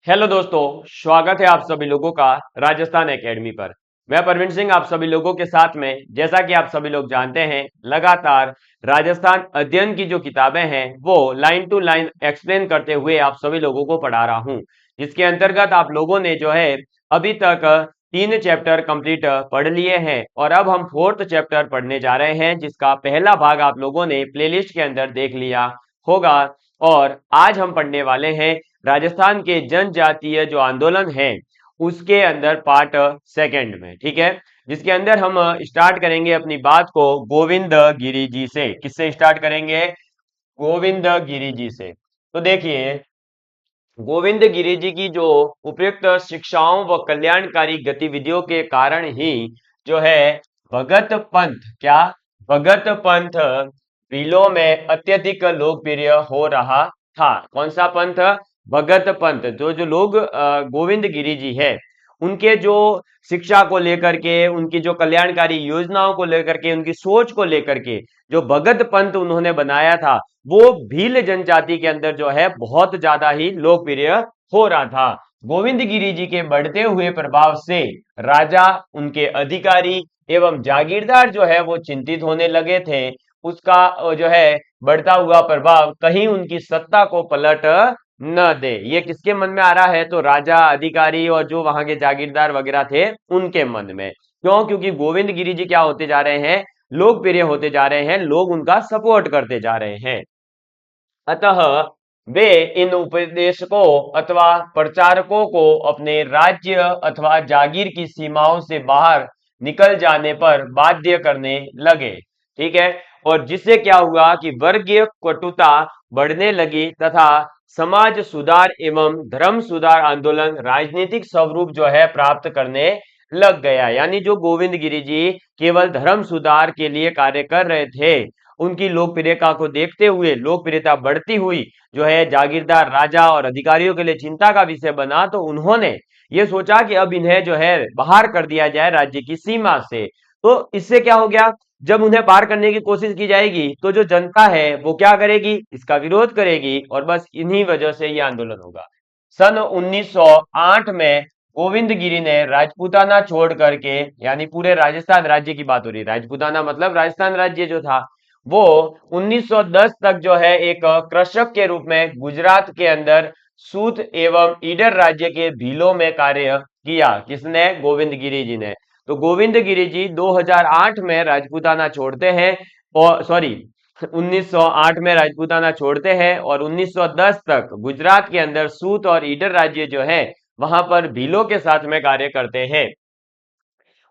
Hello दोस्तों, स्वागत है आप सभी लोगों का राजस्थान एकेडमी पर। मैं परवीन सिंह आप सभी लोगों के साथ में, जैसा कि आप सभी लोग जानते हैं, लगातार राजस्थान अध्ययन की जो किताबें हैं वो लाइन टू लाइन एक्सप्लेन करते हुए आप सभी लोगों को पढ़ा रहा हूं, जिसके अंतर्गत आप लोगों ने जो है अभी तक 3 चैप्टर कंप्लीट पढ़ लिए हैं और अब हम 4th चैप्टर पढ़ने जा रहे हैं, जिसका पहला भाग आप लोगों ने प्लेलिस्ट के अंदर देख लिया होगा। और आज हम पढ़ने वाले हैं राजस्थान के जनजातीय जो आंदोलन है उसके अंदर पार्ट सेकंड में, ठीक है, जिसके अंदर हम स्टार्ट करेंगे अपनी बात को गोविंद गिरी जी से। किससे स्टार्ट करेंगे? गोविंद गिरी जी से। तो देखिए, गोविंद गिरी जी की जो उपयुक्त शिक्षाओं व कल्याणकारी गतिविधियों के कारण ही जो है भगत पंथ, क्या भगत पंथ भीलों में अत्यधिक लोकप्रिय हो रहा था। कौन सा पंथ? भगत पंथ। जो जो लोग गोविंद गिरी जी है उनके जो शिक्षा को लेकर के, उनकी जो कल्याणकारी योजनाओं को लेकर के, उनकी सोच को लेकर के जो भगत पंथ उन्होंने बनाया था वो भील जनजाति के अंदर जो है बहुत ज्यादा ही लोकप्रिय हो रहा था। गोविंद गिरी जी के बढ़ते हुए प्रभाव से राजा, उनके अधिकारी एवं जागीरदार जो है वो चिंतित होने लगे थे। उसका जो है बढ़ता हुआ प्रभाव कहीं उनकी सत्ता को पलट न दे। ये किसके मन में आ रहा है? तो राजा, अधिकारी और जो वहां के जागीरदार वगैरह थे उनके मन में। क्यों? क्योंकि गोविंद गिरी जी क्या होते जा रहे हैं? लोकप्रिय होते जा रहे हैं, लोग उनका सपोर्ट करते जा रहे हैं। अतः वे इन उपदेशकों अथवा प्रचारकों को अपने राज्य अथवा जागीर की सीमाओं से बाहर निकल जाने पर बाध्य करने लगे, ठीक है। और जिससे क्या हुआ कि वर्गीय कटुता बढ़ने लगी तथा समाज सुधार एवं धर्म सुधार आंदोलन राजनीतिक स्वरूप जो है प्राप्त करने लग गया। यानी जो गोविंद गिरी जी केवल धर्म सुधार के लिए कार्य कर रहे थे, उनकी लोकप्रियता को देखते हुए, लोकप्रियता बढ़ती हुई जो है जागीरदार, राजा और अधिकारियों के लिए चिंता का विषय बना। तो उन्होंने ये सोचा कि अब इन्हें जो है बाहर कर दिया जाए राज्य की सीमा से। तो इससे क्या हो गया? जब उन्हें पार करने की कोशिश की जाएगी तो जो जनता है वो क्या करेगी? इसका विरोध करेगी और बस इन्हीं वजह से ये आंदोलन होगा। सन 1908 में गोविंद गिरी ने राजपूताना छोड़ करके, यानी पूरे राजस्थान राज्य की बात हो रही है, राजपूताना मतलब राजस्थान राज्य जो था वो 1910 तक जो है एक कृषक के रूप में गुजरात के अंदर सूत एवं ईडर राज्य के भीलों में कार्य किया। किसने? गोविंद गिरी जी ने। तो गोविंद गिरी जी 2008 में राजपूताना छोड़ते हैं, और सॉरी 1908 में राजपूताना छोड़ते हैं और 1910 तक गुजरात के अंदर सूत और ईडर राज्य जो है वहां पर भीलों के साथ में कार्य करते हैं।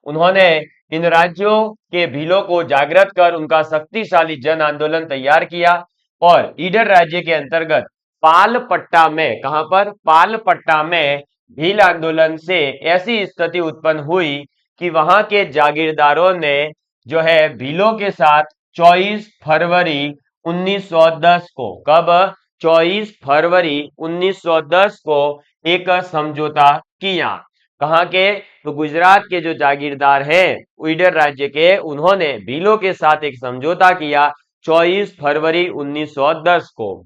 उन्होंने इन राज्यों के भीलों को जागृत कर उनका शक्तिशाली जन आंदोलन तैयार किया और ईडर राज्य के अंतर्गत पालपट्टा में, कहां पर? पालपट्टा में भील आंदोलन से ऐसी स्थिति उत्पन्न हुई कि वहां के जागीरदारों ने जो है भीलों के साथ 24 फरवरी 1910 को, कब? 24 फरवरी 1910 को एक समझौता किया। कहां के? तो गुजरात के जो जागीरदार हैं उइडर राज्य के, उन्होंने भीलों के साथ एक समझौता किया 24 फरवरी 1910 को।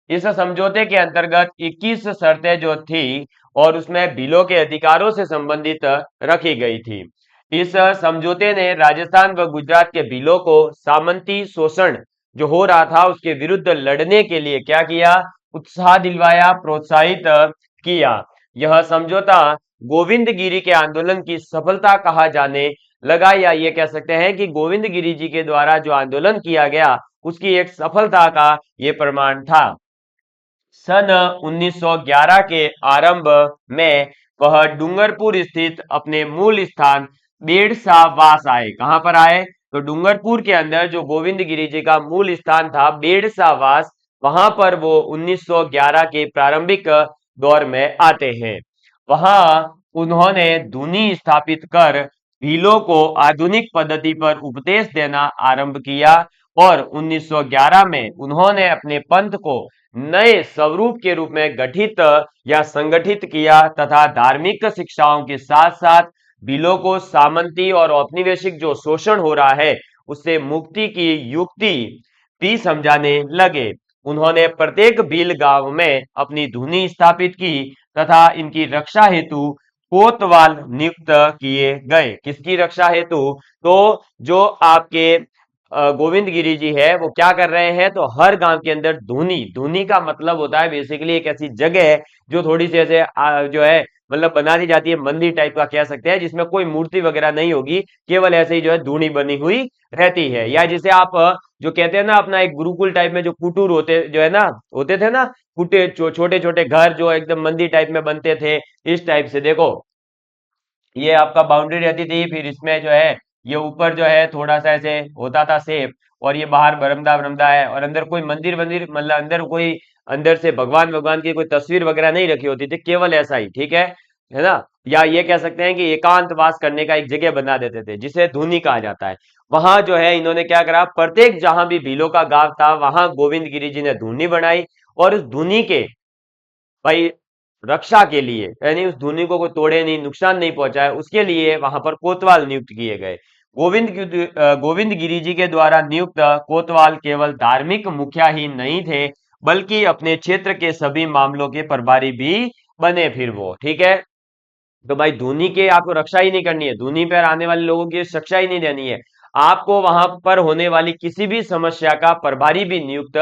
इस समझौते के अंतर्गत 21 शर्तें जो थी और उसमें भीलों के अधिकारों से संबंधित रखी गई थी। इस समझौते ने राजस्थान व गुजरात के भीलों को सामंती शोषण जो हो रहा था उसके विरुद्ध लड़ने के लिए क्या किया? उत्साह दिलवाया, प्रोत्साहित किया। यह समझौता गोविंद गिरी के आंदोलन की सफलता कहा जाने लगा, या ये कह सकते हैं कि गोविंद गिरी जी के द्वारा जो आंदोलन किया गया उसकी एक सफलता का ये प्रमाण था। सन 1911 के आरंभ में वह डूंगरपुर स्थित अपने मूल स्थान बेड़सा वास आए। कहां पर आए? तो डूंगरपुर के अंदर जो गोविंद गिरी जी का मूल स्थान था बेड़सा वास, वहां पर वो 1911 के प्रारंभिक दौर में आते हैं। वहां उन्होंने धुनी स्थापित कर भीलों को आधुनिक पद्धति पर उपदेश देना आरंभ किया और 1911 में उन्होंने अपने पंथ को नए स्वरूप के रूप में गठित या संगठित किया तथा धार्मिक शिक्षाओं के साथ साथ भीलों को सामंती और औपनिवेशिक जो शोषण हो रहा है उससे मुक्ति की युक्ति भी समझाने लगे। उन्होंने प्रत्येक भील गांव में अपनी धुनी स्थापित की तथा इनकी रक्षा हेतु कोतवाल नियुक्त किए गए। किसकी रक्षा हेतु? तो जो आपके गोविंद गिरी जी है वो क्या कर रहे हैं, तो हर गांव के अंदर धुनी, धुनी का मतलब होता है बेसिकली एक ऐसी जगह है जो थोड़ी सी ऐसे जो है मतलब बना दी जाती है, मंदिर टाइप का कह सकते हैं, जिसमें कोई मूर्ति वगैरह नहीं होगी, केवल ऐसे ही जो है धूनी बनी हुई रहती है। या जिसे आप जो कहते हैं ना अपना एक गुरुकुल टाइप में जो कुटूर होते जो है ना, होते थे ना कुटे छोटे छोटे घर जो एकदम मंदिर टाइप में बनते थे, इस टाइप से देखो ये आपका बाउंड्री रहती थी, फिर इसमें जो है ये ऊपर जो है थोड़ा सा ऐसे होता था सेप, और ये बाहर बरमदा बरमदा है, और अंदर कोई मंदिर मंदिर मतलब अंदर कोई अंदर से भगवान भगवान की कोई तस्वीर वगैरह नहीं रखी होती थी, केवल ऐसा ही, ठीक है ना। या ये कह सकते हैं कि एकांतवास करने का एक जगह बना देते थे जिसे धुनी कहा जाता है। वहां जो है इन्होंने क्या करा, प्रत्येक जहां भी भीलों का गांव था वहां गोविंद गिरी जी ने धुनी बनाई, और उस धुनी के भाई रक्षा के लिए, यानी उस धुनी को कोई तोड़े नहीं, नुकसान नहीं पहुंचाए, उसके लिए वहां पर कोतवाल नियुक्त किए गए। गोविंद गिरी जी के द्वारा नियुक्त कोतवाल केवल धार्मिक मुखिया ही नहीं थे, बल्कि अपने क्षेत्र के सभी मामलों के प्रभारी भी बने फिर वो, ठीक है। तो भाई धुनी के आपको रक्षा ही नहीं करनी है, धुनी पर आने वाले लोगों की शिक्षा ही नहीं देनी है, आपको वहां पर होने वाली किसी भी समस्या का प्रभारी भी नियुक्त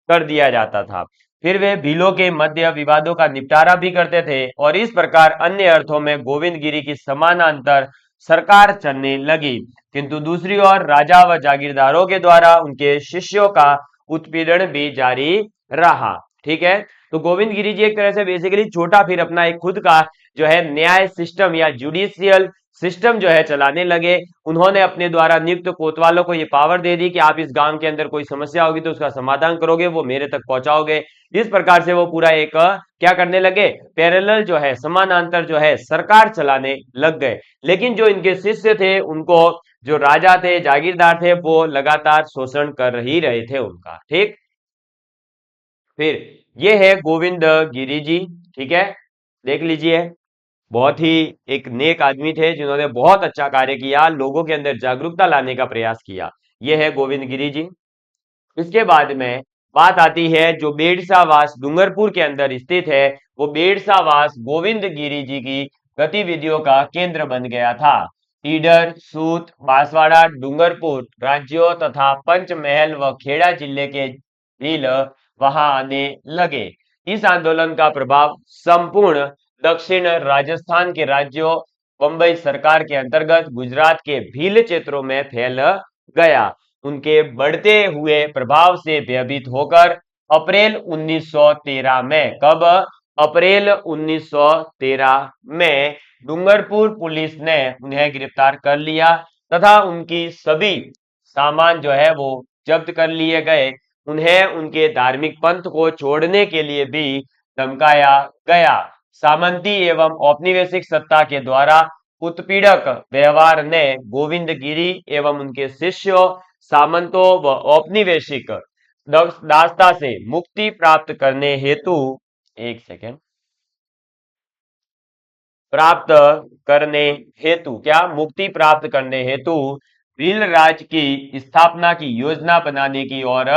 कर दिया जाता था। फिर वे भीलों के मध्य विवादों का निपटारा भी करते थे, और इस प्रकार अन्य अर्थों में गोविंद गिरी की समानांतर सरकार चलने लगी। किंतु दूसरी ओर राजा व जागीरदारों के द्वारा उनके शिष्यों का उत्पीड़न भी जारी रहा, ठीक है। तो गोविंद गिरी जी एक तरह से बेसिकली छोटा फिर अपना एक खुद का जो है न्याय सिस्टम या जुडिशियल सिस्टम जो है चलाने लगे। उन्होंने अपने द्वारा नियुक्त कोतवालों को ये पावर दे दी कि आप इस गांव के अंदर कोई समस्या होगी तो उसका समाधान करोगे, वो मेरे तक पहुंचाओगे। इस प्रकार से वो पूरा एक क्या करने लगे, पैरेलल जो है समानांतर जो है सरकार चलाने लग गए। लेकिन जो इनके शिष्य थे उनको जो राजा थे जागीरदार थे वो लगातार शोषण कर ही रहे थे उनका, ठीक। फिर ये है गोविंद गिरी जी, ठीक है, देख लीजिए बहुत ही एक नेक आदमी थे जिन्होंने बहुत अच्छा कार्य किया, लोगों के अंदर जागरूकता लाने का प्रयास किया। ये है गोविंद गिरी जी। इसके बाद में बात आती है जो बेड़सावास डूंगरपुर के अंदर स्थित है, वो बेड़सावास गोविंद गिरी जी की गतिविधियों का केंद्र बन गया था। ईडर, सूत, बांसवाड़ा, डूंगरपुर राज्यों तथा पंचमहल व खेड़ा जिले के भील वहां आने लगे। इस आंदोलन का प्रभाव संपूर्ण दक्षिण राजस्थान के राज्यों, बंबई सरकार के अंतर्गत गुजरात के भील क्षेत्रों में फैल गया। उनके बढ़ते हुए प्रभाव से भयभीत होकर अप्रैल 1913 में, कब, अप्रैल 1913 में डूंगरपुर पुलिस ने उन्हें गिरफ्तार कर लिया तथा उनकी सभी सामान जो है वो जब्त कर लिए गए। उन्हें उनके धार्मिक पंथ को छोड़ने के लिए भी धमकाया गया। सामंती एवं औपनिवेशिक सत्ता के द्वारा उत्पीड़क व्यवहार ने गोविंद गिरी एवं उनके शिष्यों, सामंतों व औपनिवेशिक दासता से मुक्ति प्राप्त करने हेतु, एक सेकेंड, प्राप्त करने हेतु क्या, मुक्ति प्राप्त करने हेतु भील राज की स्थापना की योजना बनाने की ओर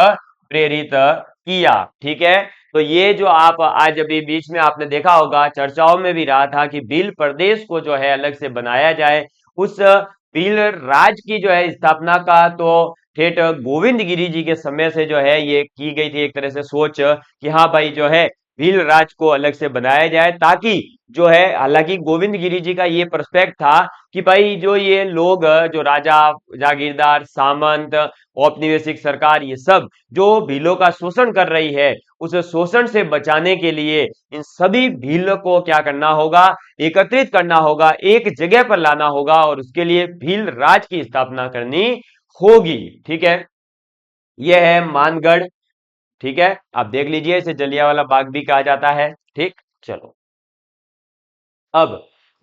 प्रेरित किया, ठीक है। तो ये जो आप आज अभी बीच में आपने देखा होगा चर्चाओं में भी रहा था कि भील प्रदेश को जो है अलग से बनाया जाए, उस भील राज की जो है स्थापना का तो ठेठ गोविंद गिरी जी के समय से जो है ये की गई थी एक तरह से सोच कि हाँ भाई जो है भील राज को अलग से बनाया जाए, ताकि जो है, हालांकि गोविंद गिरी जी का ये पर्सपेक्ट था कि भाई जो ये लोग जो राजा जागीरदार सामंत औपनिवेशिक सरकार ये सब जो भीलों का शोषण कर रही है, उस शोषण से बचाने के लिए इन सभी भील को क्या करना होगा, एकत्रित करना होगा, एक जगह पर लाना होगा, और उसके लिए भील राज की स्थापना करनी होगी, ठीक है। यह है मानगढ़, ठीक है, आप देख लीजिए इसे जलियांवाला बाग भी कहा जाता है, ठीक। चलो अब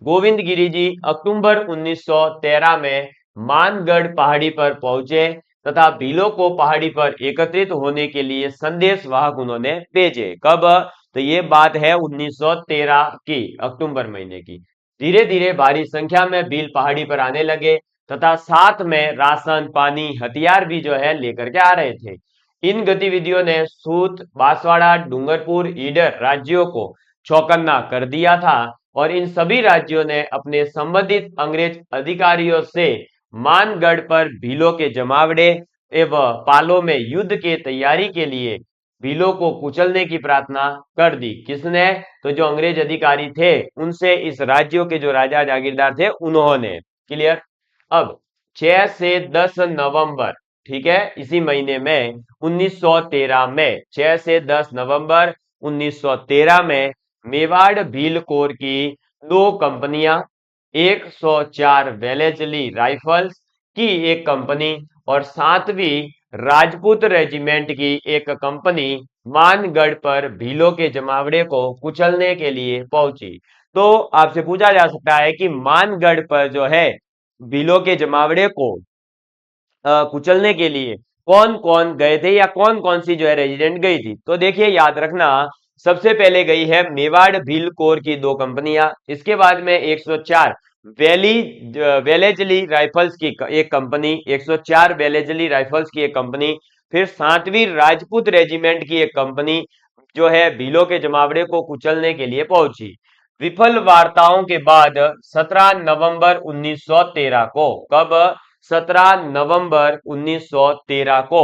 गोविंद गिरी जी अक्टूबर 1913 में मानगढ़ पहाड़ी पर पहुंचे तथा भीलों को पहाड़ी पर एकत्रित होने के लिए संदेश वाहक उन्होंने भेजे। कब, तो ये बात है 1913 की अक्टूबर महीने की। धीरे धीरे भारी संख्या में भील पहाड़ी पर आने लगे तथा साथ में राशन, पानी, हथियार भी जो है लेकर के आ रहे थे। इन गतिविधियों ने सूत, बांसवाड़ा, डूंगरपुर, ईडर राज्यों को चौकन्ना कर दिया था और इन सभी राज्यों ने अपने संबंधित अंग्रेज अधिकारियों से मानगढ़ पर भीलों के जमावड़े एवं पालों में युद्ध की तैयारी के लिए भीलों को कुचलने की प्रार्थना कर दी। किसने? तो जो अंग्रेज अधिकारी थे उनसे इस राज्यों के जो राजा जागीरदार थे उन्होंने। क्लियर? अब 6 से 10 नवंबर, ठीक है, इसी महीने में 1913 में 6 से 10 नवंबर 1913 में मेवाड़ भील कोर की दो कंपनियां, 104 वेलेजली राइफल्स की एक कंपनी और 7वीं राजपूत रेजिमेंट की एक कंपनी मानगढ़ पर भीलों के जमावड़े को कुचलने के लिए पहुंची। तो आपसे पूछा जा सकता है कि मानगढ़ पर जो है भीलों के जमावड़े को कुचलने के लिए कौन कौन गए थे या कौन कौन सी जो है रेजिडेंट गई थी। तो देखिए याद रखना, सबसे पहले गई है मेवाड़ भील कोर की दो कंपनियां, इसके बाद में 104 वैली वेलेजली राइफल्स की एक कंपनी, 104 वेलेजली राइफल्स की एक कंपनी, फिर 7वीं राजपूत रेजिमेंट की एक कंपनी जो है भीलों के जमावड़े को कुचलने के लिए पहुंची। विफल वार्ताओं के बाद 17 नवंबर 1913 को, कब? 17 नवंबर 1913 को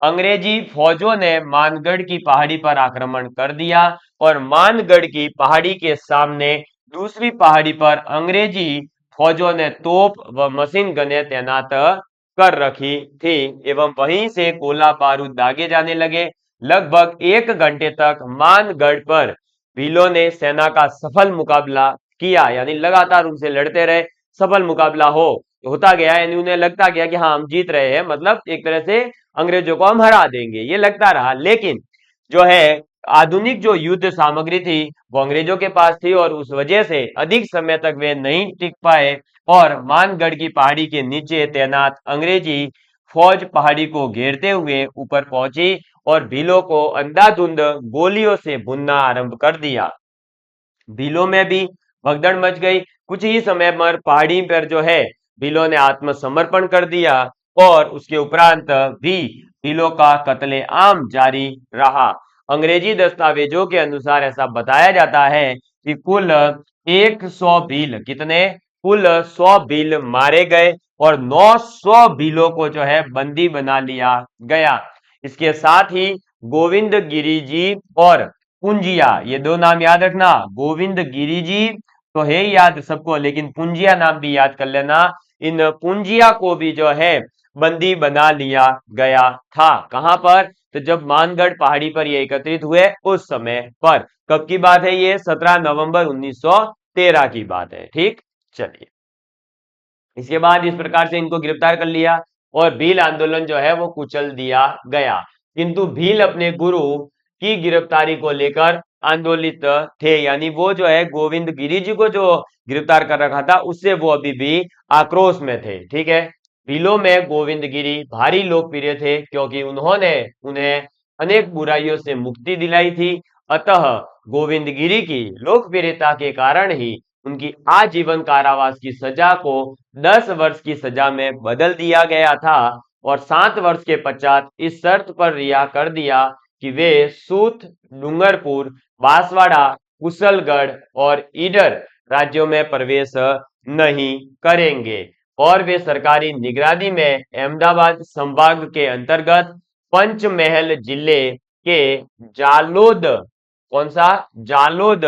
अंग्रेजी फौजों ने मानगढ़ की पहाड़ी पर आक्रमण कर दिया और मानगढ़ की पहाड़ी के सामने दूसरी पहाड़ी पर अंग्रेजी फौजों ने तोप व मशीन गनें तैनात कर रखी थी एवं वहीं से गोला बारूद दागे जाने लगे। लगभग 1 घंटे तक मानगढ़ पर भीलों ने सेना का सफल मुकाबला किया, यानी लगातार उनसे लड़ते रहे, सफल मुकाबला होता गया, यानी उन्हें लगता गया कि हाँ हम जीत रहे हैं, मतलब एक तरह से अंग्रेजों को हम हरा देंगे, ये लगता रहा। लेकिन जो है आधुनिक जो युद्ध सामग्री थी वो अंग्रेजों के पास थी और उस वजह से अधिक समय तक वे नहीं टिक पाए और मानगढ़ की पहाड़ी के नीचे तैनात अंग्रेजी फौज पहाड़ी को घेरते हुए ऊपर पहुंची और भीलों को अंधाधुंध गोलियों से भुनना आरंभ कर दिया। भीलों में भी भगदड़ मच गई। कुछ ही समय पर पहाड़ी पर जो है भीलों ने आत्मसमर्पण कर दिया और उसके उपरांत भी भीलों का कत्ले आम जारी रहा। अंग्रेजी दस्तावेजों के अनुसार ऐसा बताया जाता है कि कुल 100 भील, कितने? कुल 100 भील मारे गए और 900 भीलों को जो है बंदी बना लिया गया। इसके साथ ही गोविंद गिरी जी और पुंजिया, ये दो नाम याद रखना, गोविंद गिरी जी तो है याद सबको, लेकिन पुंजिया नाम भी याद कर लेना। इन पुंजिया को भी जो है बंदी बना लिया गया था। कहां पर? तो जब मानगढ़ पहाड़ी पर ये एकत्रित हुए उस समय पर। कब की बात है ये? 17 नवंबर 1913 की बात है। ठीक, चलिए, इसके बाद इस प्रकार से इनको गिरफ्तार कर लिया और भील आंदोलन जो है वो कुचल दिया गया। किंतु भील अपने गुरु की गिरफ्तारी को लेकर आंदोलित थे, यानी वो जो है गोविंद गिरी जी को जो गिरफ्तार कर रखा था उससे वो अभी भी आक्रोश में थे। ठीक है, भीलों में गोविंद गिरी भारी लोकप्रिय थे क्योंकि उन्होंने उन्हें अनेक बुराइयों से मुक्ति दिलाई थी। अतः गोविंद गिरी की लोकप्रियता के कारण ही उनकी आजीवन कारावास की सजा को 10 वर्ष की सजा में बदल दिया गया था और 7 वर्ष के पश्चात इस शर्त पर रिहा कर दिया कि वे सूत, डूंगरपुर, बांसवाड़ा, कुशलगढ़ और ईडर राज्यों में प्रवेश नहीं करेंगे और वे सरकारी निगरानी में अहमदाबाद संभाग के अंतर्गत पंचमहल जिले के जालोद, कौन सा? जालोद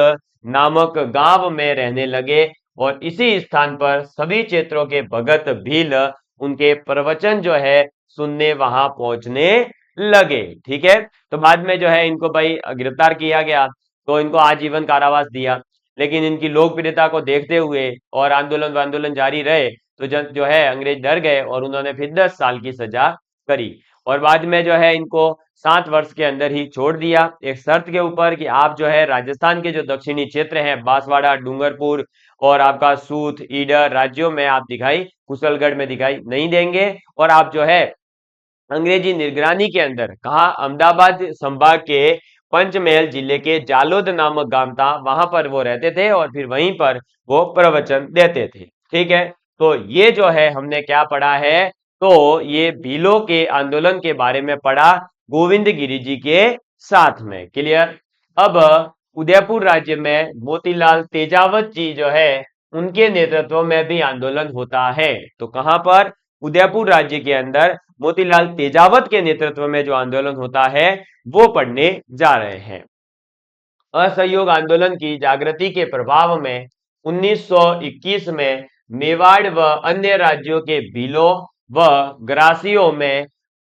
नामक गांव में रहने लगे और इसी स्थान पर सभी क्षेत्रों के भगत भील उनके प्रवचन जो है सुनने वहां पहुंचने लगे। ठीक है, तो बाद में जो है इनको भाई गिरफ्तार किया गया तो इनको आजीवन कारावास दिया, लेकिन इनकी लोकप्रियता को देखते हुए और आंदोलन जारी रहे तो जो है अंग्रेज डर गए और उन्होंने फिर 10 साल की सजा करी और बाद में जो है इनको 7 वर्ष के अंदर ही छोड़ दिया, एक शर्त के ऊपर कि आप जो है राजस्थान के जो दक्षिणी क्षेत्र हैं बांसवाड़ा, डूंगरपुर और आपका सूत, ईडर राज्यों में आप दिखाई, कुशलगढ़ में दिखाई नहीं देंगे और आप जो है अंग्रेजी निगरानी के अंदर, कहा? अहमदाबाद संभाग के पंचमहल जिले के जालोद नामक गांव था, वहां पर वो रहते थे और फिर वहीं पर वो प्रवचन देते थे। ठीक है, तो ये जो है हमने क्या पढ़ा है? तो ये भीलों के आंदोलन के बारे में पढ़ा गोविंदगिरी जी के साथ में। क्लियर। अब उदयपुर राज्य में मोतीलाल तेजावत जी जो है उनके नेतृत्व में भी आंदोलन होता है। तो कहां पर? उदयपुर राज्य के अंदर मोतीलाल तेजावत के नेतृत्व में जो आंदोलन होता है वो पढ़ने जा रहे हैं। असहयोग आंदोलन की जागृति के प्रभाव में 1921 में मेवाड़ व अन्य राज्यों के भीलों व ग्रासियों में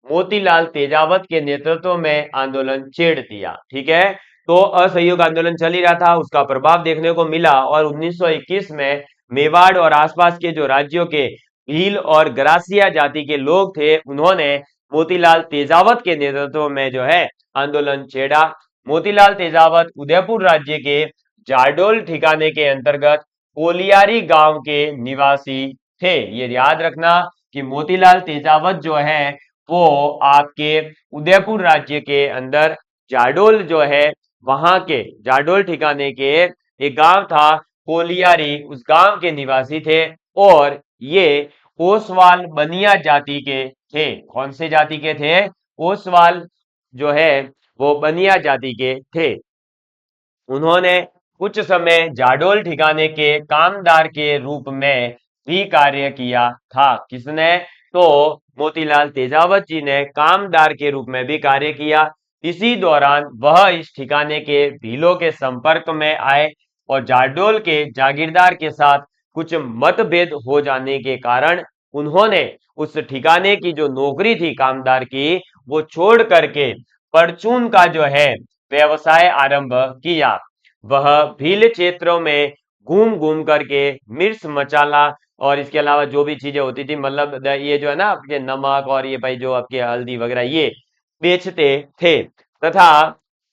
मोतीलाल तेजावत के नेतृत्व में आंदोलन छेड़ दिया। ठीक है, तो असहयोग आंदोलन चल ही रहा था, उसका प्रभाव देखने को मिला और 1921 में मेवाड़ और आसपास के जो राज्यों के भील और ग्रासिया जाति के लोग थे उन्होंने मोतीलाल तेजावत के नेतृत्व में जो है आंदोलन छेड़ा। मोतीलाल तेजावत उदयपुर राज्य के जाडोल ठिकाने के अंतर्गत कोलियारी गांव के निवासी थे। ये याद रखना कि मोतीलाल तेजावत जो है वो आपके उदयपुर राज्य के अंदर जाडोल जो है वहां के जाडोल ठिकाने के एक गांव था कोलियारी, उस गांव के निवासी थे और ये ओसवाल बनिया जाति के थे। कौन से जाति के थे? ओसवाल जो है वो बनिया जाति के थे। उन्होंने कुछ समय जाडोल ठिकाने के कामदार के रूप में भी कार्य किया था। किसने? तो मोतीलाल तेजावत जी ने कामदार के रूप में भी कार्य किया। इसी दौरान वह इस ठिकाने के भीलों के संपर्क में आए और जाडोल के जागीरदार के साथ कुछ मतभेद हो जाने के कारण उन्होंने उस ठिकाने की जो नौकरी थी कामदार की वो छोड़ करके परचून का जो है व्यवसाय आरंभ किया। वह भील क्षेत्रों में घूम घूम करके मिर्च मसाला और इसके अलावा जो भी चीजें होती थी, मतलब ये जो है ना आपके नमक और ये भाई जो आपके हल्दी वगैरह ये बेचते थे तथा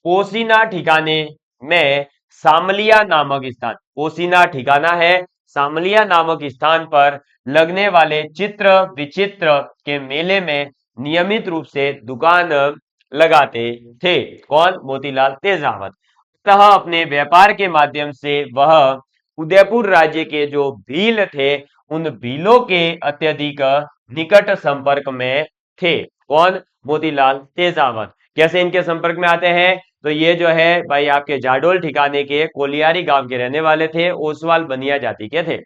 पोसीना ठिकाने में सामलिया नामक स्थान, पोसीना ठिकाना है, सामलिया नामक स्थान पर लगने वाले चित्र विचित्र के मेले में नियमित रूप से दुकान लगाते थे। कौन? मोतीलाल तेजावत। अतः अपने व्यापार के माध्यम से वह उदयपुर राज्य के जो भील थे उन भीलों के अत्यधिक निकट संपर्क में थे। कौन? मोतीलाल तेजावत। कैसे इनके संपर्क में आते हैं? तो ये जो है भाई आपके जाडोल ठिकाने के कोलियारी गांव के रहने वाले थे, ओसवाल बनिया जाति के थे।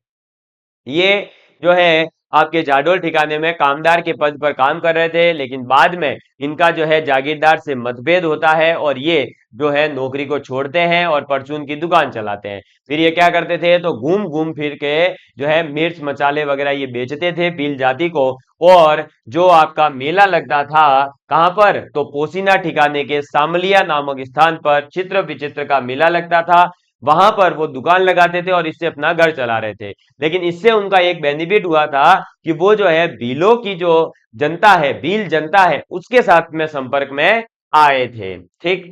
ये जो है आपके जाडोल ठिकाने में कामदार के पद पर काम कर रहे थे, लेकिन बाद में इनका जो है जागीरदार से मतभेद होता है और ये जो है नौकरी को छोड़ते हैं और परचून की दुकान चलाते हैं। फिर ये क्या करते थे? तो घूम घूम फिर के जो है मिर्च मसाले वगैरह ये बेचते थे भील जाति को। और जो आपका मेला लगता था कहां पर? तो पोसीना ठिकाने के सामलिया नामक स्थान पर चित्र विचित्र का मेला लगता था, वहां पर वो दुकान लगाते थे और इससे अपना घर चला रहे थे। लेकिन इससे उनका एक बेनिफिट हुआ था कि वो जो है भीलों की जो जनता है, भील जनता है, उसके साथ में संपर्क में आए थे। ठीक।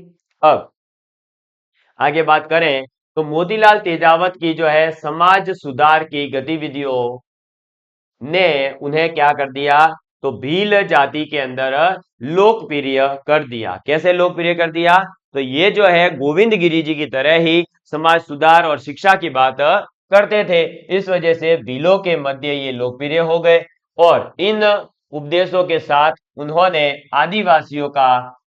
अब आगे बात करें तो मोतीलाल तेजावत की जो है समाज सुधार की गतिविधियों ने उन्हें क्या कर दिया? तो भील जाति के अंदर लोकप्रिय कर दिया। कैसे लोकप्रिय कर दिया? तो ये जो है गोविंदगिरी जी की तरह ही समाज सुधार और शिक्षा की बात करते थे, इस वजह से भीलों के मध्य ये लोकप्रिय हो गए और इन उपदेशों के साथ उन्होंने आदिवासियों का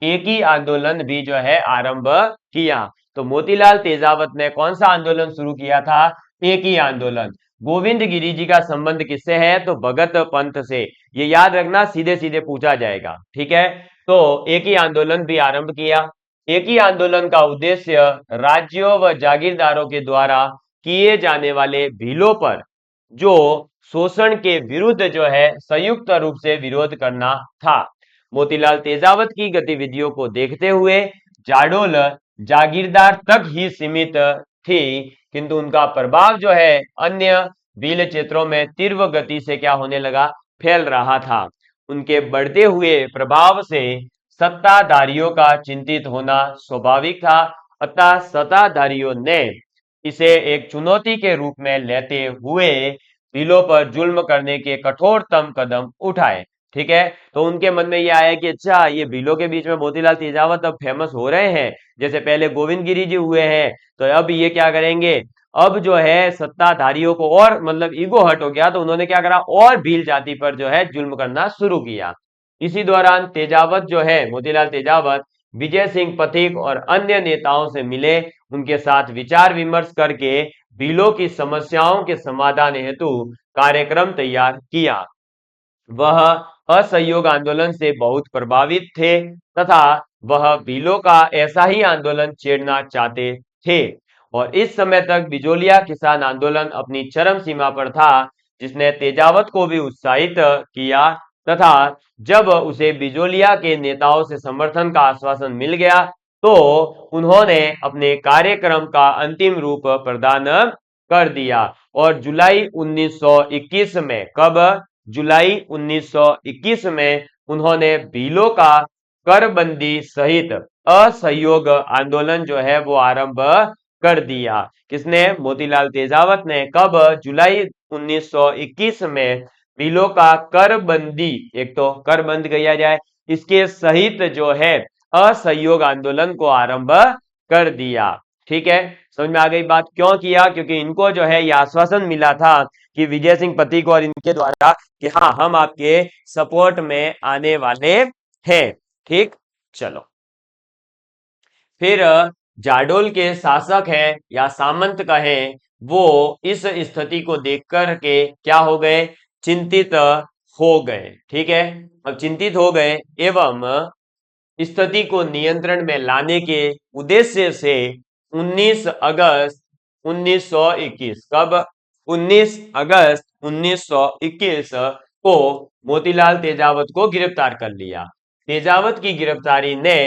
एक ही आंदोलन भी जो है आरंभ किया। तो मोतीलाल तेजावत ने कौन सा आंदोलन शुरू किया था? एक ही आंदोलन। गोविंदगिरी जी का संबंध किससे है? तो भगत पंथ से। ये याद रखना, सीधे सीधे पूछा जाएगा। ठीक है, तो एक ही आंदोलन भी आरंभ किया। एक ही आंदोलन का उद्देश्य राज्यों व जागीरदारों के द्वारा किए जाने वाले भीलों पर जो शोषण के विरुद्ध जो है संयुक्त रूप से विरोध करना था। मोतीलाल तेजावत की गतिविधियों को देखते हुए जाडोल जागीरदार तक ही सीमित थी, किंतु उनका प्रभाव जो है अन्य भील क्षेत्रों में तीव्र गति से क्या होने लगा? फैल रहा था। उनके बढ़ते हुए प्रभाव से सत्ताधारियों का चिंतित होना स्वाभाविक था, अतः सत्ताधारियों ने इसे एक चुनौती के रूप में लेते हुए भीलों पर जुल्म करने के कठोरतम कदम उठाए। ठीक है, तो उनके मन में ये आया कि अच्छा ये भीलों के बीच में मोतीलाल तेजावत अब फेमस हो रहे हैं, जैसे पहले गोविंदगिरी जी हुए हैं, तो अब ये क्या करेंगे? अब जो है सत्ताधारियों को और मतलब ईगो हर्ट हो गया, तो उन्होंने क्या करा? और भील जाति पर जो है जुल्म करना शुरू किया। इसी दौरान तेजावत जो है, मोतीलाल तेजावत विजय सिंह पथिक और अन्य नेताओं से मिले, उनके साथ विचार विमर्श करके भीलों की समस्याओं के समाधान हेतु कार्यक्रम तैयार किया। वह असहयोग आंदोलन से बहुत प्रभावित थे तथा वह भीलों का ऐसा ही आंदोलन छेड़ना चाहते थे। और इस समय तक बिजोलिया किसान आंदोलन अपनी चरम सीमा पर था, जिसने तेजावत को भी उत्साहित किया तथा जब उसे बिजोलिया के नेताओं से समर्थन का आश्वासन मिल गया तो उन्होंने अपने कार्यक्रम का अंतिम रूप प्रदान कर दिया। और जुलाई 1921 में, कब? जुलाई 1921 में उन्होंने भीलों का करबंदी सहित असहयोग आंदोलन जो है वो आरंभ कर दिया। किसने? मोतीलाल तेजावत ने। कब? जुलाई 1921 में भीलों का करबंदी, एक तो कर बंद किया जाए, इसके सहित जो है असहयोग आंदोलन को आरंभ कर दिया। ठीक है, समझ में आ गई बात? क्यों किया? क्योंकि इनको जो है यह आश्वासन मिला था कि विजय सिंह पथिक और इनके द्वारा कि हाँ, हम आपके सपोर्ट में आने वाले हैं। ठीक, चलो फिर जाडोल के शासक हैं या सामंत कहें, वो इस स्थिति को देख कर के क्या हो गए? चिंतित हो गए। ठीक है, अब चिंतित हो गए एवं स्थिति को नियंत्रण में लाने के उद्देश्य से 19 अगस्त 1921, कब? 19 अगस्त 1921 को मोतीलाल तेजावत को गिरफ्तार कर लिया। तेजावत की गिरफ्तारी ने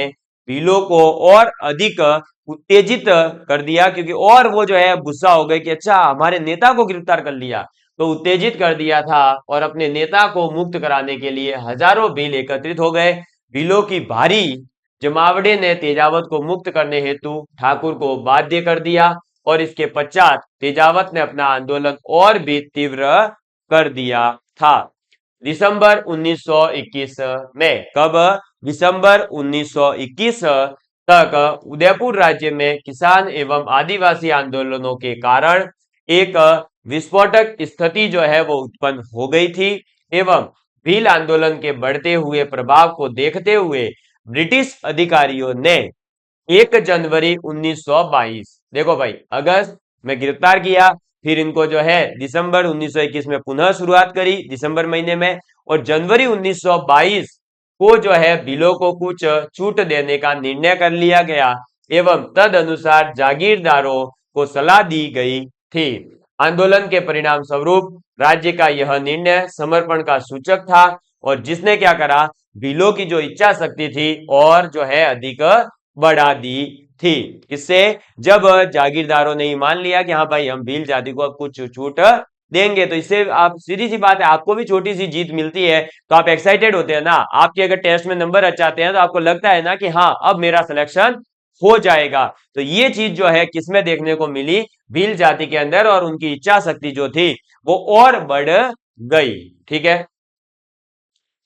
भीलों को और अधिक उत्तेजित कर दिया, क्योंकि और वो जो है गुस्सा हो गए कि अच्छा, हमारे नेता को गिरफ्तार कर लिया, तो उत्तेजित कर दिया था। और अपने नेता को मुक्त कराने के लिए हजारों भील एकत्रित हो गए। भीलों की भारी जमावड़े ने तेजावत को मुक्त करने हेतु ठाकुर को बाध्य कर दिया और इसके पश्चात तेजावत ने अपना आंदोलन और भी तीव्र कर दिया था। दिसंबर 1921 में, कब? दिसंबर 1921 तक उदयपुर राज्य में किसान एवं आदिवासी आंदोलनों के कारण एक विस्फोटक स्थिति जो है वो उत्पन्न हो गई थी एवं भील आंदोलन के बढ़ते हुए प्रभाव को देखते हुए ब्रिटिश अधिकारियों ने 1 जनवरी 1922, देखो भाई, अगस्त में गिरफ्तार किया, फिर इनको जो है दिसंबर 1921 में पुनः शुरुआत करी, दिसंबर महीने में, और जनवरी 1922 को जो है भीलों को कुछ छूट देने का निर्णय कर लिया गया एवं तद अनुसार जागीरदारों को सलाह दी गई थी। आंदोलन के परिणाम स्वरूप राज्य का यह निर्णय समर्पण का सूचक था और जिसने क्या करा? भीलों की जो इच्छा शक्ति थी और जो है अधिक बढ़ा दी थी। इससे जब जागीरदारों ने मान लिया कि हाँ भाई, हम भील जाति को अब कुछ छूट देंगे, तो इससे आप, सीधी सी बात है, आपको भी छोटी सी जीत मिलती है तो आप एक्साइटेड होते हैं ना। आपके अगर टेस्ट में नंबर अच्छे आते हैं तो आपको लगता है ना कि हाँ, अब मेरा सिलेक्शन हो जाएगा। तो ये चीज जो है किसमें देखने को मिली? भील जाति के अंदर, और उनकी इच्छा शक्ति जो थी वो और बढ़ गई। ठीक है,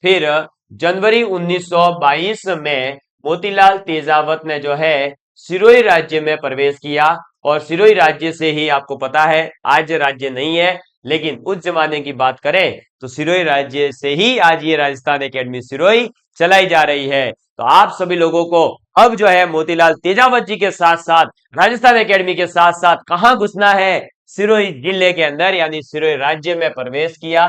फिर जनवरी 1922 में मोतीलाल तेजावत ने जो है सिरोही राज्य में प्रवेश किया। और सिरोही राज्य से ही, आपको पता है आज राज्य नहीं है, लेकिन उस जमाने की बात करें तो सिरोही राज्य से ही आज ये राजस्थान एकेडमी सिरोही चलाई जा रही है। तो आप सभी लोगों को अब जो है मोतीलाल तेजावत जी के साथ साथ राजस्थान एकेडमी के साथ साथ कहां घुसना है? सिरोही जिले के अंदर, यानी सिरोही राज्य में प्रवेश किया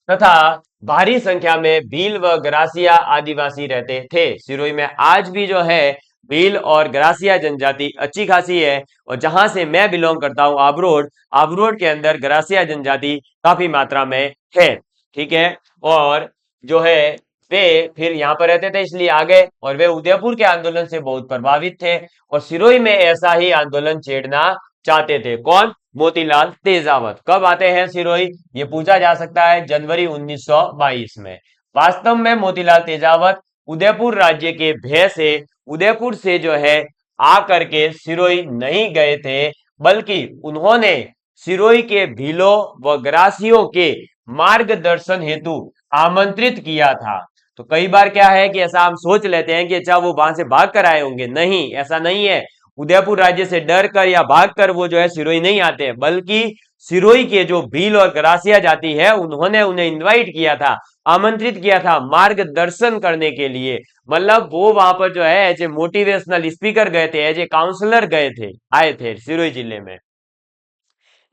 तथा भारी संख्या में भील व ग्रासिया आदिवासी रहते थे। सिरोही में आज भी जो है भील और ग्रासिया जनजाति अच्छी खासी है। और जहां से मैं बिलोंग करता हूं, आबरोड, आबरोड के अंदर ग्रासिया जनजाति काफी मात्रा में है। ठीक है, और जो है वे फिर यहाँ पर रहते थे इसलिए आ गए, और वे उदयपुर के आंदोलन से बहुत प्रभावित थे और सिरोही में ऐसा ही आंदोलन छेड़ना चाहते थे। कौन? मोतीलाल तेजावत। कब आते हैं सिरोही? ये पूछा जा सकता है, जनवरी 1922 में। वास्तव में मोतीलाल तेजावत उदयपुर राज्य के भय से, उदयपुर से जो है आकर के सिरोही नहीं गए थे, बल्कि उन्होंने सिरोही के भीलों व ग्रासियों के मार्गदर्शन हेतु आमंत्रित किया था। तो कई बार क्या है कि ऐसा हम सोच लेते हैं कि अच्छा, वो वहां से भाग कर आए होंगे। नहीं, ऐसा नहीं है। उदयपुर राज्य से डर कर या भाग कर वो जो है सिरोही नहीं आते, बल्कि सिरोही के जो भील और गरासिया जाति है उन्होंने उन्हें इनवाइट किया था, आमंत्रित किया था मार्गदर्शन करने के लिए। मतलब वो वहां पर जो है एज ए मोटिवेशनल स्पीकर गए थे, एज ए काउंसलर गए थे, आए थे सिरोही जिले में।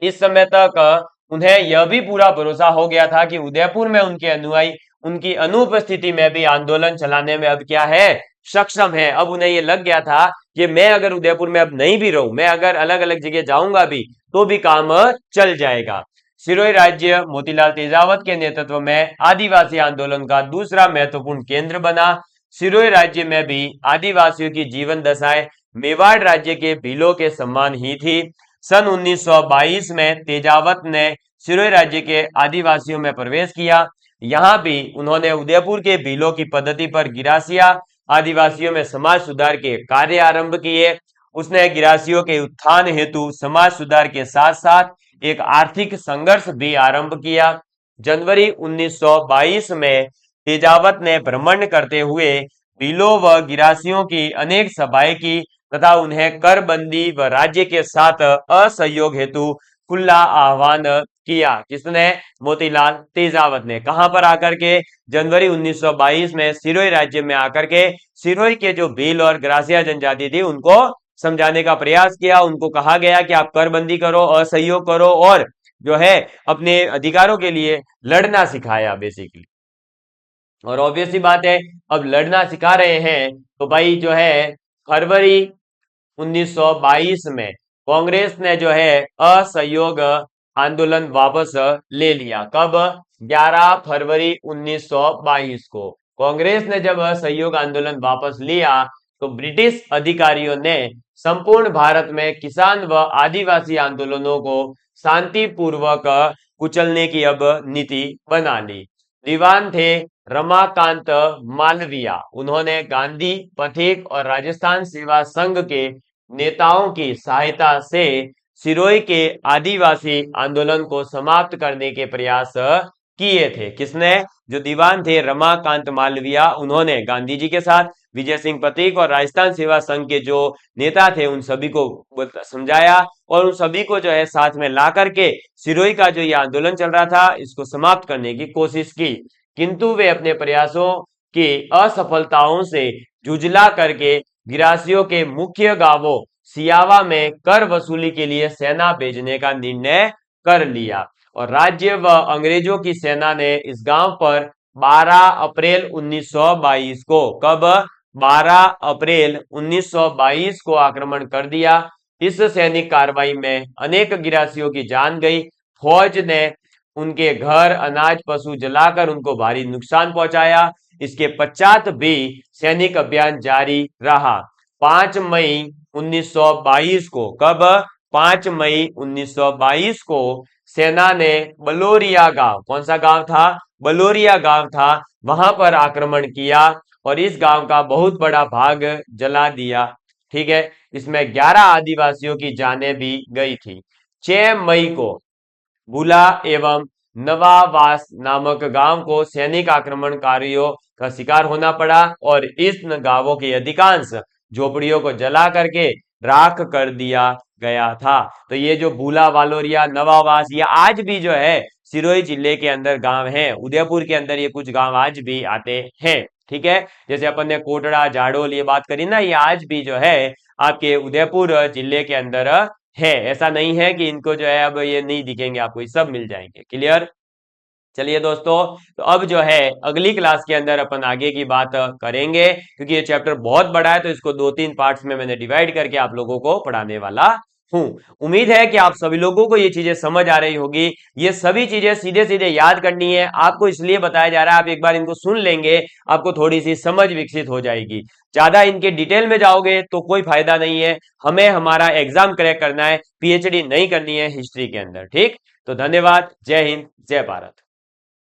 इस समय तक उन्हें यह भी पूरा भरोसा हो गया था कि उदयपुर में उनके अनुयायी उनकी अनुपस्थिति में भी आंदोलन चलाने में अब क्या है, सक्षम है। अब उन्हें यह लग गया था कि मैं अगर उदयपुर में अब नहीं भी रहूं, मैं अगर अलग अलग जगह जाऊंगा भी तो भी काम चल जाएगा। सिरोही राज्य मोतीलाल तेजावत के नेतृत्व में आदिवासी आंदोलन का दूसरा महत्वपूर्ण केंद्र बना। सिरोही राज्य में भी आदिवासियों की जीवन दशाएं मेवाड़ राज्य के भीलों के समान ही थी। सन 1922 में तेजावत ने सिरोही राज्य के आदिवासियों में प्रवेश किया। यहां भी उन्होंने उदयपुर के भीलों की पद्धति पर गिरासिया आदिवासियों में समाज सुधार के कार्य आरंभ किए। उसने गिरासियों के उत्थान हेतु समाज सुधार के साथ साथ एक आर्थिक संघर्ष भी आरंभ किया। जनवरी 1922 में तेजावत ने भ्रमण करते हुए भीलों व गिरासियों की अनेक सभाएं की तथा उन्हें करबंदी व राज्य के साथ असहयोग हेतु खुला आह्वान किया। किसने? मोतीलाल तेजावत ने। कहां पर आकर के? जनवरी 1922 में सिरोही राज्य में आकर के सिरोही के जो भील और ग्रासिया जनजाति थी उनको समझाने का प्रयास किया। उनको कहा गया कि आप करबंदी करो, असहयोग करो और जो है अपने अधिकारों के लिए लड़ना सिखाया बेसिकली। और ऑब्वियस सी बात है, अब लड़ना सिखा रहे हैं तो भाई जो है फरवरी 1922 में कांग्रेस ने जो है असहयोग आंदोलन वापस ले लिया। कब? 11 फरवरी 1922 को कांग्रेस ने जब असहयोग आंदोलन वापस लिया तो ब्रिटिश अधिकारियों ने संपूर्ण भारत में किसान व आदिवासी आंदोलनों को शांतिपूर्वक कुचलने की अब नीति बना ली। दीवान थे रमाकांत मालविया। उन्होंने गांधी, पथिक और राजस्थान सेवा संघ के नेताओं की सहायता से सिरोही के आदिवासी आंदोलन को समाप्त करने के प्रयास किए थे। किसने? जो दीवान थे रमाकांत मालविया, उन्होंने गांधी जी के साथ विजय सिंह पथिक और राजस्थान सेवा संघ के जो नेता थे उन सभी को समझाया और उन सभी को जो है साथ में ला करके सिरोही का जो ये आंदोलन चल रहा था इसको समाप्त करने की कोशिश की। किंतु वे अपने प्रयासों की असफलताओं से जुझला करके गिरासियों के मुख्य गांवों सियावा में कर वसूली के लिए सेना भेजने का निर्णय कर लिया और राज्य व अंग्रेजों की सेना ने इस गांव पर 12 अप्रैल 1922 को, कब? 12 अप्रैल 1922 को आक्रमण कर दिया। इस सैनिक कार्रवाई में अनेक गिरासियों की जान गई। फौज ने उनके घर, अनाज, पशु जलाकर उनको भारी नुकसान पहुंचाया। इसके पश्चात भी सैनिक अभियान जारी रहा। 5 मई 1922 को, कब? 5 मई 1922 को सेना ने बलोरिया गांव, कौन सा गांव था? बलोरिया गांव था, वहां पर आक्रमण किया और इस गांव का बहुत बड़ा भाग जला दिया। ठीक है, इसमें 11 आदिवासियों की जानें भी गई थी। 6 मई को बुला एवं नवावास नामक गांव को सैनिक आक्रमणकारियों का शिकार होना पड़ा और इस गांवों की अधिकांश झोपड़ियों को जला करके राख कर दिया गया था। तो ये जो बुला, वालोरिया, नवावास ये आज भी जो है सिरोही जिले के अंदर गांव हैं। उदयपुर के अंदर ये कुछ गांव आज भी आते हैं। ठीक है, जैसे अपन ने कोटड़ा, जाडोल ये बात करी ना, ये आज भी जो है आपके उदयपुर जिले के अंदर है। ऐसा नहीं है कि इनको जो है अब ये नहीं दिखेंगे आपको, ये सब मिल जाएंगे। क्लियर? चलिए दोस्तों, तो अब जो है अगली क्लास के अंदर अपन आगे की बात करेंगे क्योंकि ये चैप्टर बहुत बड़ा है तो इसको 2-3 पार्ट्स में मैंने डिवाइड करके आप लोगों को पढ़ाने वाला हूं। उम्मीद है कि आप सभी लोगों को ये चीजें समझ आ रही होगी। ये सभी चीजें सीधे सीधे याद करनी है आपको, इसलिए बताया जा रहा है। आप एक बार इनको सुन लेंगे आपको थोड़ी सी समझ विकसित हो जाएगी। ज्यादा इनके डिटेल में जाओगे तो कोई फायदा नहीं है। हमें हमारा एग्जाम क्रैक करना है, पीएचडी नहीं करनी है हिस्ट्री के अंदर। ठीक, तो धन्यवाद। जय हिंद, जय भारत।